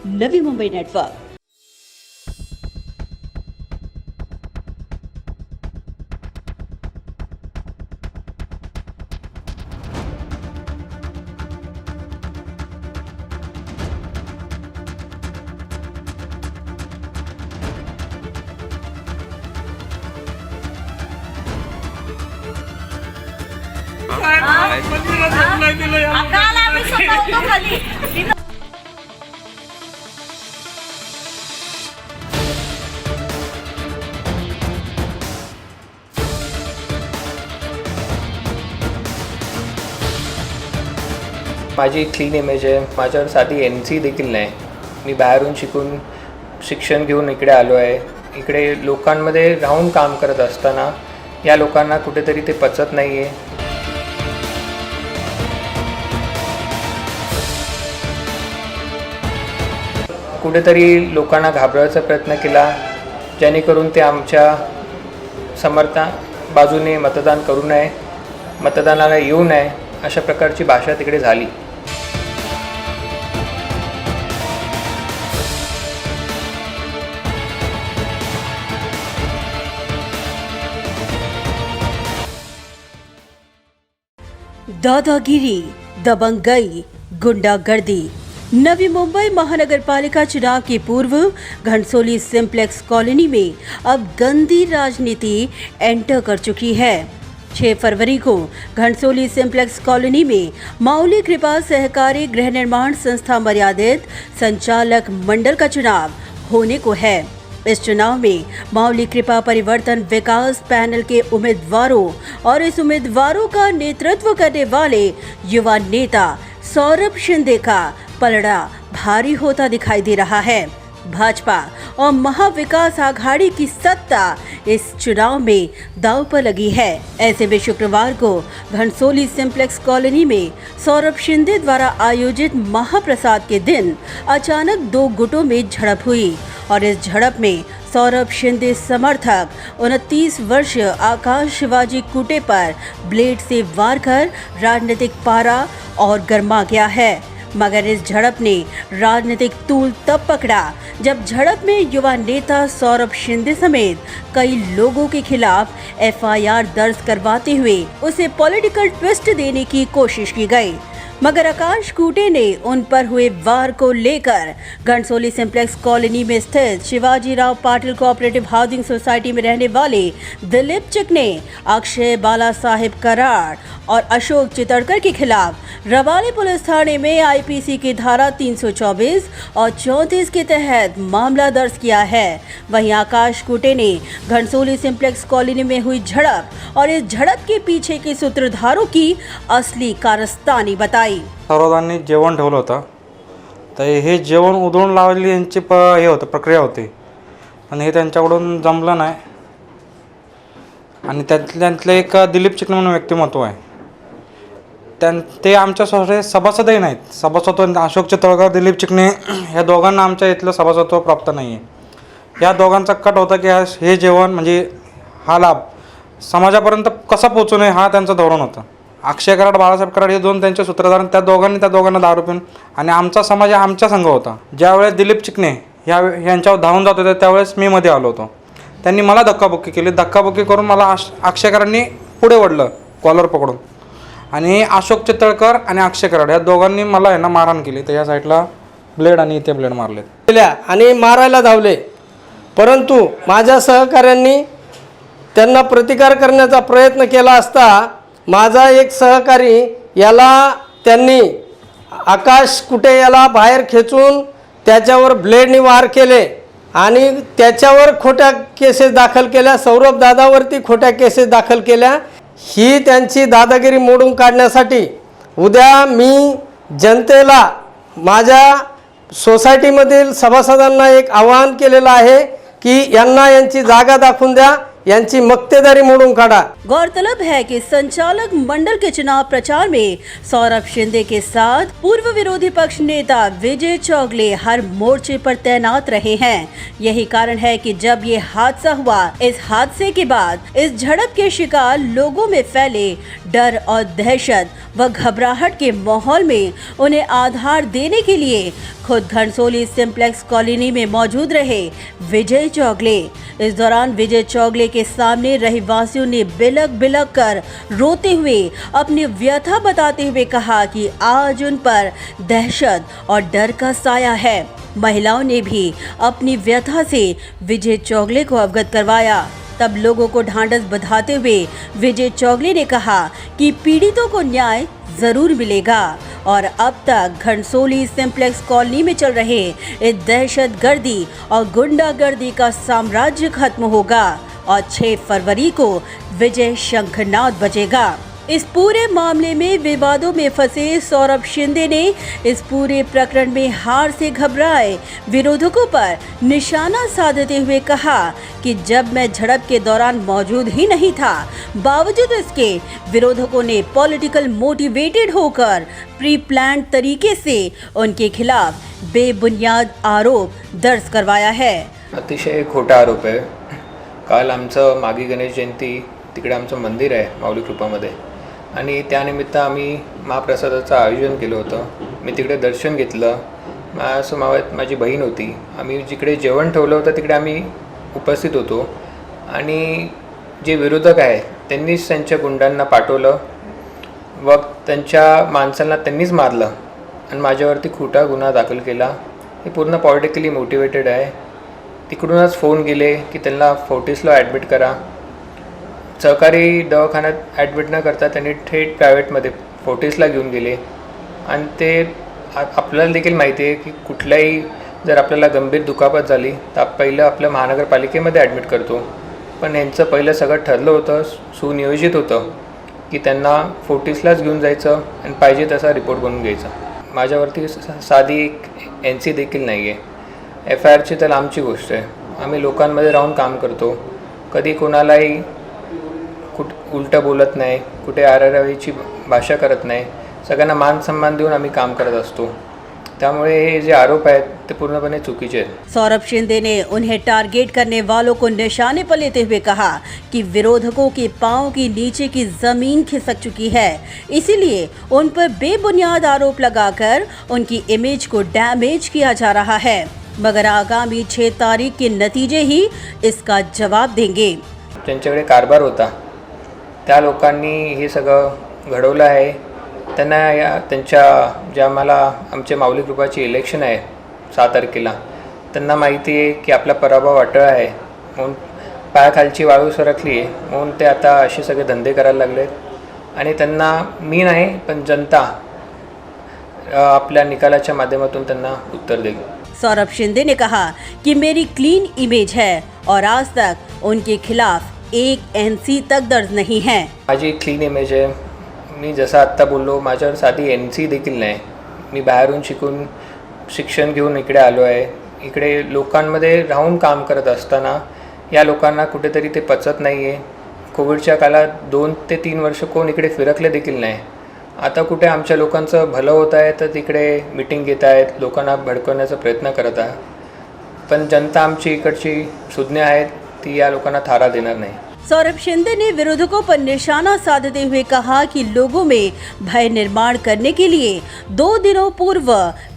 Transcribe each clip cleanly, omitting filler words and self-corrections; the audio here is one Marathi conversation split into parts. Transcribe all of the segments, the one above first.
नवी मुंबई नेटवर्क। माझी क्लीन इमेज आहे, माझ्यावर साधी NC देखील नाही। मी बाहेरून शिक्षण घेऊन इकडे आलो आहे। इकडे लोकांमध्ये राहून काम करत असताना या लोकांना कुठेतरी ते पचत नाही आहे। कुठेतरी लोकांना घाबरवायचा प्रयत्न केला, जेणेकरून ते आमच्या बाजूने मतदान करू नये, मतदानाला येऊ नये, अशा प्रकारची भाषा तिकडे झाली। दादागिरी, दबंगई, गुंडागर्दी। नवी मुंबई महानगर पालिका चुनाव के पूर्व घनसोली सिंप्लेक्स कॉलोनी में अब गंदी राजनीति एंटर कर चुकी है। 6 फरवरी को घनसोली सिंप्लेक्स कॉलोनी में माउली कृपा सहकारी गृह निर्माण संस्था मर्यादित संचालक मंडल का चुनाव होने को है। इस चुनाव में माउली कृपा परिवर्तन विकास पैनल के उम्मीदवारों और इस उम्मीदवारों का नेतृत्व करने वाले युवा नेता सौरभ शिंदे का पलड़ा भारी होता दिखाई दे रहा है। भाजपा और महाविकास आघाड़ी की सत्ता इस चुनाव में दांव पर लगी है। ऐसे में शुक्रवार को घनसोली सिंप्लेक्स कॉलोनी में सौरभ शिंदे द्वारा आयोजित महाप्रसाद के दिन अचानक 2 गुटों में झड़प हुई और इस झड़प में सौरभ शिंदे समर्थक 29 वर्षीय आकाश शिवाजी कुटे पर ब्लेड से वार कर राजनीतिक पारा और गर्मा गया है। मगर इस झड़प ने राजनीतिक तूल तब पकड़ा जब झड़प में युवा नेता सौरभ शिंदे समेत कई लोगों के खिलाफ FIR दर्ज करवाते हुए उसे पॉलिटिकल ट्विस्ट देने की कोशिश की गई। मगर आकाश कूटे ने उन पर हुए वार को लेकर घनसोली सिंप्लेक्स कॉलोनी में स्थित शिवाजी राव पाटिल कोऑपरेटिव हाउसिंग सोसाइटी में रहने वाले दिलीप चिकने, अक्षय बाला साहिब कराड़ और अशोक चितड़कर के खिलाफ रवाली पुलिस थाने में IPC की धारा 324 और 34 के तहत मामला दर्ज किया है। वहीं आकाश कूटे ने घनसोली सिंप्लेक्स कॉलोनी में हुई झड़प और इस झड़प के पीछे के सूत्रधारों की असली कारस्तानी बताई। सर्वांनी जेवण ठेवलं होतं, तर हे जेवण उधळून लावलेली यांची हे होतं प्रक्रिया होती, पण हे त्यांच्याकडून जमलं नाही। आणि त्यातले एक दिलीप चिकणे म्हणून व्यक्तिमत्व आहे, ते आमच्या सभासदही नाहीत। सभासदत्व अशोक चितळकर, दिलीप चिकणे ह्या दोघांना आमच्या इथलं सभासदत्व प्राप्त नाही आहे। या दोघांचा कट होता की हे जेवण म्हणजे हा लाभ समाजापर्यंत कसा पोहोचू नये हा त्यांचा धोरण होता। अक्षय कराड, बाळासाहेब कराड हे दोन त्यांचे सूत्रधार, त्या दोघांना दारू पिऊन आणि आमचा समाज आमच्या संघ होता। ज्यावेळेस दिलीप चिकणे यांच्यावर धावून जात होते त्यावेळेस मी मध्ये आलो होतो। त्यांनी मला धक्काबुक्की केली, धक्काबुक्की करून मला अक्षय कराडांनी पुढे ओढलं कॉलर पकडून, आणि अशोक चितळकर आणि अक्षय कराड या दोघांनी मला आहे ना मारहाण केली। तर या साईडला ब्लेड आणि इथे ब्लेड मारले आणि मारायला धावले, परंतु माझ्या सहकाऱ्यांनी त्यांना प्रतिकार करण्याचा प्रयत्न केला असता माझा एक सहकारी याला त्यांनी आकाश कुटे याला बाहेर खेचून त्याच्यावर ब्लेडनी वार केले आणि त्याच्यावर खोट्या केसेस दाखल केल्या। सौरभ दादावरती खोट्या केसेस दाखल केल्या। ही त्यांची दादागिरी मोडून काढण्यासाठी उद्या मी जनतेला, माझ्या सोसायटीमधील सभासदांना एक आवाहन केलेलं आहे की यांना यांची जागा दाखवून द्या, यांची मक्तेदारी मोडून काढा। गौरतलब है कि संचालक मंडल के चुनाव प्रचार में सौरभ शिंदे के साथ पूर्व विरोधी पक्ष नेता विजय चौगले हर मोर्चे पर तैनात रहे हैं। यही कारण है कि जब ये हादसा हुआ, इस हादसे के बाद इस झड़प के शिकार लोगों में फैले डर और दहशत व घबराहट के माहौल में उन्हें आधार देने के लिए खुद घनसोली सिंप्लेक्स कॉलोनी में मौजूद रहे विजय चौगले। इस दौरान विजय चौगले के सामने रहवासियों ने बिलक बिलक कर रोते हुए अपनी व्यथा बताते हुए कहा कि आज उन पर दहशत और डर का साया है। महिलाओं ने भी अपनी व्यथा से विजय चौगले को अवगत करवाया। तब लोगों को ढांढस बंधाते हुए विजय चौगले ने कहा कि पीड़ितों को न्याय जरूर मिलेगा और अब तक घनसोली सिंप्लेक्स कॉलोनी में चल रहे इस दहशतगर्दी और गुंडागर्दी का साम्राज्य खत्म होगा और 6 फरवरी को विजय शंखनाद बजेगा। इस पूरे मामले में विवादों में फंसे सौरभ शिंदे ने इस पूरे प्रकरण में हार से घबराए विरोधकों पर निशाना साधते हुए कहा कि जब मैं झड़प के दौरान मौजूद ही नहीं था, बावजूद इसके विरोधकों ने पॉलिटिकल मोटिवेटेड होकर प्री प्लान तरीके से उनके खिलाफ बेबुनियाद आरोप दर्ज करवाया है। अतिशय खोटा आरोप आहे। काल आमचं मागी गणेश जयंती तिकडे आमचं मंदिर आहे माऊली कृपामध्ये आणि त्यानिमित्त आम्ही महाप्रसादाचं आयोजन केलं होतं। मी तिकडे दर्शन घेतलं। माझ्यासमवेत माझी बहीण होती। आम्ही जिकडे जेवण ठेवलं होतं तिकडे आम्ही उपस्थित होतो आणि जे विरोधक आहेत त्यांनीच त्यांच्या गुंडांना पाठवलं व त्यांच्या माणसांना त्यांनीच मारलं आणि माझ्यावरती खोटा गुन्हा दाखल केला। हे पूर्ण पॉलिटिकली मोटिवेटेड आहे। तिकडूनच फोन गेले की त्यांना फोर्टिसला ॲडमिट करा। सहकारी दवाखान्यात ॲडमिट न करता त्यांनी थेट प्रायव्हेटमध्ये फोर्टिसला घेऊन गेले आणि ते आपल्याला देखील माहिती आहे की कुठल्याही जर आपल्याला गंभीर दुखापत झाली तर पहिलं आपल्या महानगरपालिकेमध्ये ॲडमिट करतो, पण यांचं पहिलं सगळं ठरलं होतं, सुनियोजित होतं की त्यांना फोर्टिसलाच घेऊन जायचं आणि पाहिजे तसा रिपोर्ट बनवून घ्यायचा। माझ्यावरती साधी एक NC देखील नाही आहे। FIRची तर आमची गोष्ट आहे। आम्ही लोकांमध्ये राहून काम करतो, कधी कोणालाही उलटं बोलत नाही, कुठे आरारावीची भाषा करत नाही, सगळ्यांना मान सन्मान देऊन आम्ही काम करत असतो। त्यामुळे हे जे आरोप आहेत ते पूर्णपणे चुकीचे आहेत। सौरभ शिंदे ने उन्हें टारगेट करने वालों को निशाने पर लेते हुए कहा कि विरोधकों के पांव के नीचे की जमीन खिसक चुकी है, इसीलिए उन पर बेबुनियाद आरोप लगाकर उनकी इमेज को डैमेज किया जा रहा है, मगर आगामी 6 तारीख के नतीजे ही इसका जवाब देंगे। ज्यांच्याकडे कारभार होता त्या लोकांनी हे सगळं घडवलं आहे। त्यांना त्यांच्या ज्या मला आमच्या माऊली कृपाची इलेक्शन आहे 6 तारखेला, त्यांना माहिती आहे की आपला पराभव अटळ आहे म्हणून पायाखालची वाळू सरकली आहे म्हणून ते आता असे सगळे धंदे करायला लागलेत आणि त्यांना मी नाही पण जनता आपल्या निकालाच्या माध्यमातून त्यांना उत्तर देईल। सौरभ शिंदे ने कहा कि मेरी क्लीन इमेज है और आज तक उनके खिलाफ एक NC तक दर्ज नहीं है। माझी क्लीन इमेज आहे। मी जसं आत्ता बोललो माझ्यावर साधी NC देखील नाही। मी बाहेरून शिक्षण घेऊन इकडे आलो आहे। इकडे लोकांमध्ये राहून काम करत असताना या लोकांना कुठेतरी ते पचत नाही आहे। कोविडच्या काळात 2 ते 3 वर्ष कोण इकडे फिरकले देखील नाही। आता कुठे आमच्या लोकांचं भलं होत आहे तर तिकडे मीटिंग घेत आहेत, लोकांना भडकवण्याचा प्रयत्न करत आहे, पण जनता आमची इकडची सुज्ञ आहेत, ती या लोकांना थारा देणार नाही। सौरभ शिंदे ने विरोधकों पर निशाना साधते हुए कहा कि लोगों में भय निर्माण करने के लिए 2 दिनों पूर्व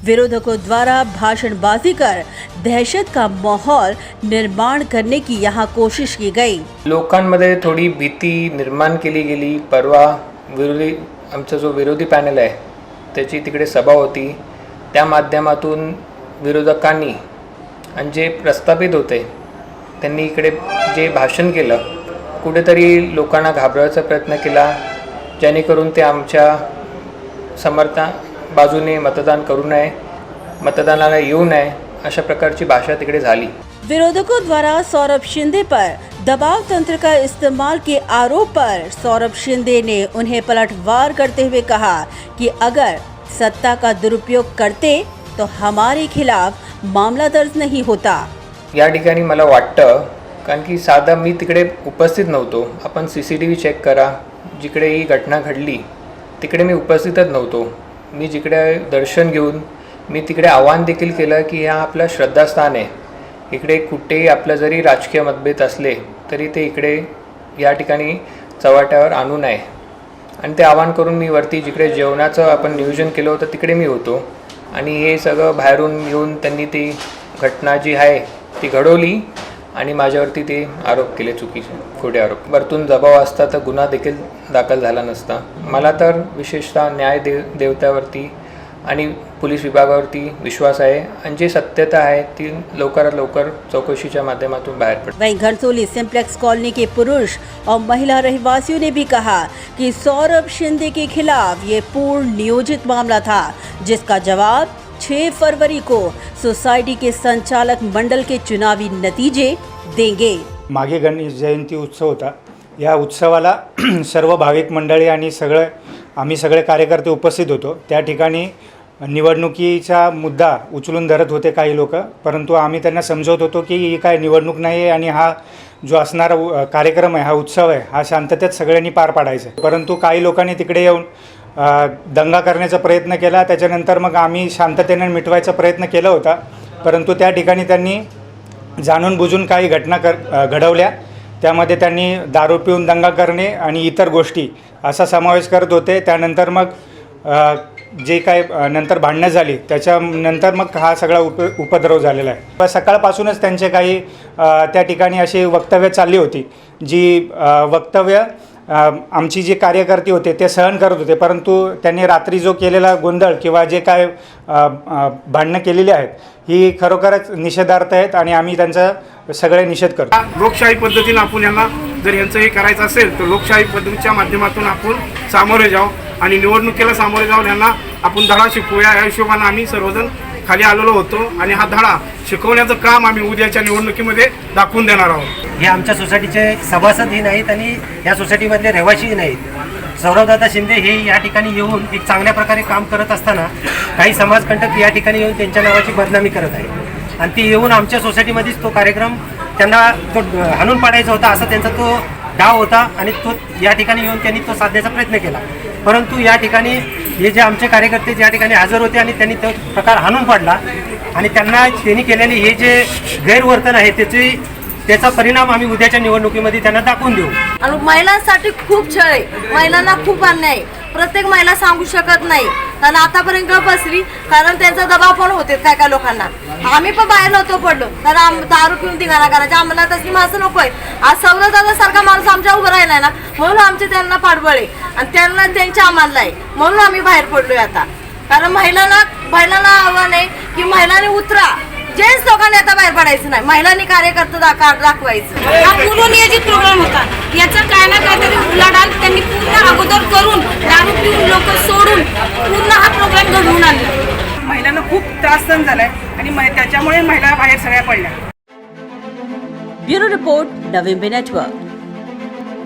विरोधकों द्वारा भाषणबाजी कर दहशत का माहौल निर्माण करने की यहाँ कोशिश की गई। लोकांमध्ये थोडी भीती निर्माण केली गेली। परवा आमचा जो विरोधी पॅनल आहे त्याची तिकडे सभा होती, त्या माध्यमातून विरोधकांनी आणि जे प्रस्थापित होते त्यांनी इकडे जे भाषण केलं कुठेतरी लोकांना घाबरवायचा प्रयत्न केला, जेणेकरून ते आमच्या बाजूने मतदान करू नये, मतदानाला येऊ नये, अशा प्रकारची भाषा तिकडे झाली। विरोधकों द्वारा सौरभ शिंदे पर दबाव तंत्र का इस्तेमाल के आरोप पर सौरभ शिंदे ने उन्हें पलटवार करते हुए कहा कि अगर सत्ता का दुरुपयोग करते तो हमारे खिलाफ मामला दर्ज नहीं होता। या ठिकाणी मला वाटतं कारण की साधा मी तिकडे उपस्थित नव्हतो। आपण CCTV चेक करा, जिकडे ही घटना घडली तिकडे मी उपस्थितच नव्हतो। मी जिकडे दर्शन घेऊन मी तिकडे आवाहन देखील केलं की हा आपला श्रद्धास्थान आहे, इकडे कुठेही आपलं जरी राजकीय मतभेद असले तरी ते इकडे या ठिकाणी चव्हाट्यावर आणू नये आणि ते आवाहन करून मी वरती जिकडे जेवणाचं आपण नियोजन केलं होतं तिकडे मी होतो आणि हे सगळं बाहेरून येऊन त्यांनी ती घटना जी आहे ती घडवली आणि माझ्यावरती ते आरोप केले, चुकीचे खोटे आरोप. वरतून दबाव असता तर गुन्हा देखील दाखल झाला नसता. मला तर विशेषतः न्याय देवत्यावरती आणि पोलीस विभागावरती विश्वास आहे आणि जी सत्यता आहे ती लवकरात लवकर चौकशीच्या माध्यमातून बाहेर पडते. वहीं घनसोली सिंप्लेक्स कॉलोनी के पुरुष और महिला रहवासियों ने भी कहा कि सौरभ शिंदे के खिलाफ ये पूर्ण नियोजित मामला था, जिसका जवाब 6 फरवरी को सोसाइटी के संचालक मंडल के चुनावी नतीजे देंगे. मागे गणेश जयंती उत्सव होता. या उत्सवाला सर्व भाविक मंडळी आणि आम्ही सगळे कार्यकर्ते उपस्थित होतो. त्या ठिकाणी निवडणुकीचा मुद्दा उचलून धरत होते काही लोक, परंतु आम्ही त्यांना समजवत होतो की ही काय निवडणूक नाही आहे आणि हा जो असणारा कार्यक्रम आहे, हा उत्सव आहे, हा शांततेत सगळ्यांनी पार पाडायचा आहे. परंतु काही लोकांनी तिकडे येऊन दंगा करण्याचा प्रयत्न केला. त्याच्यानंतर मग आम्ही शांततेने मिटवायचा प्रयत्न केला होता, परंतु त्या ठिकाणी त्यांनी जाणून बुजून काही घटना घडवल्या. त्यामध्ये त्यांनी दारू पिऊन दंगा करणे आणि इतर गोष्टी असा समावेश करत होते. त्यानंतर मग जे काय नंतर भांडणं झाली त्याच्यानंतर मग हा सगळा उपद्रव झालेला आहे. सकाळपासूनच त्यांचे काही त्या ठिकाणी अशी वक्तव्य चालली होती, जी वक्तव्य आमची जी कार्यकर्ते होते ते सहन करत होते, परंतु त्यांनी रात्री जो केलेला गोंधळ किंवा जे काय भांडणं केलेली आहेत ही खरोखरच निषेधार्थ आहेत आणि आम्ही त्यांचा सगळे निषेध करतो. लोकशाही पद्धतीने आपण यांना जर यांचं हे करायचं असेल तर लोकशाही पद्धतीच्या माध्यमातून आपण सामोरे जाऊ आणि निवडणुकीला सामोरे जाऊन यांना आपण धडा शिकवूया या हिशोबाने आम्ही सर्वजण खाली आलेलो होतो आणि हा धडा शिकवण्याचं काम आम्ही उद्याच्या निवडणुकीमध्ये दाखवून देणार आहोत. हे आमच्या सोसायटीचे सभासदही नाहीत आणि या सोसायटीमधले रहिवाशीही नाहीत. सौरभदादा शिंदे हे या ठिकाणी येऊन एक चांगल्या प्रकारे काम करत असताना काही समाजकंटक या ठिकाणी येऊन त्यांच्या नावाची बदनामी करत आहे आणि ते येऊन आमच्या सोसायटीमध्येच तो कार्यक्रम त्यांना तो हाणून पाडायचा होता असा त्यांचा तो डाव होता आणि तो या ठिकाणी येऊन त्यांनी तो साधण्याचा प्रयत्न केला. परंतु या ठिकाणी हे जे आमचे कार्यकर्ते ज्या ठिकाणी हजर होते आणि त्यांनी तो प्रकार हाणून पाडला आणि त्यांनी केलेले हे जे गैरवर्तन आहे त्याचा परिणाम आम्ही उद्याच्या निवडणुकीमध्ये त्यांना दाखवून देऊ. आणि महिलांसाठी खूप छळ आहे, महिलांना खूप अन्याय. प्रत्येक महिला सांगू शकत नाही कारण आतापर्यंत बसली कारण त्यांचा दबाव पण होते काय लोकांना. आम्ही पण बाहेर नव्हतो पडलो कारण दारू पिऊन धिंगाणा करायचा. आम्हाला तसली माणसं नको आहे. आज सौरभदादा सारखा माणूस आमच्या उभं राहिलाय ना म्हणून आमचे त्यांना पाठबळ आहे आणि त्यांना त्यांच्या आम्हाला आहे म्हणून आम्ही बाहेर पडलोय आता. कारण महिलांना आव्हान आहे की महिलांनी उतरा. जेंट्स लोकांनी आता बाहेर पडायचं नाही, महिलांनी कार्यकर्ता दाखवायचं. हा पूर्व नियोजित प्रोग्राम होता. याचा काय ना काहीतरी उलाढाल त्यांनी पूर्ण अगोदर करून दारू पिऊन लोक सोडून पूर्ण हा प्रोग्राम घडवून आणला. महिलांना खूप त्रास सहन झालाय आणि त्याच्यामुळे महिला बाहेर सगळ्या पडल्या. ब्युरो रिपोर्ट, नवी नेटवर्क.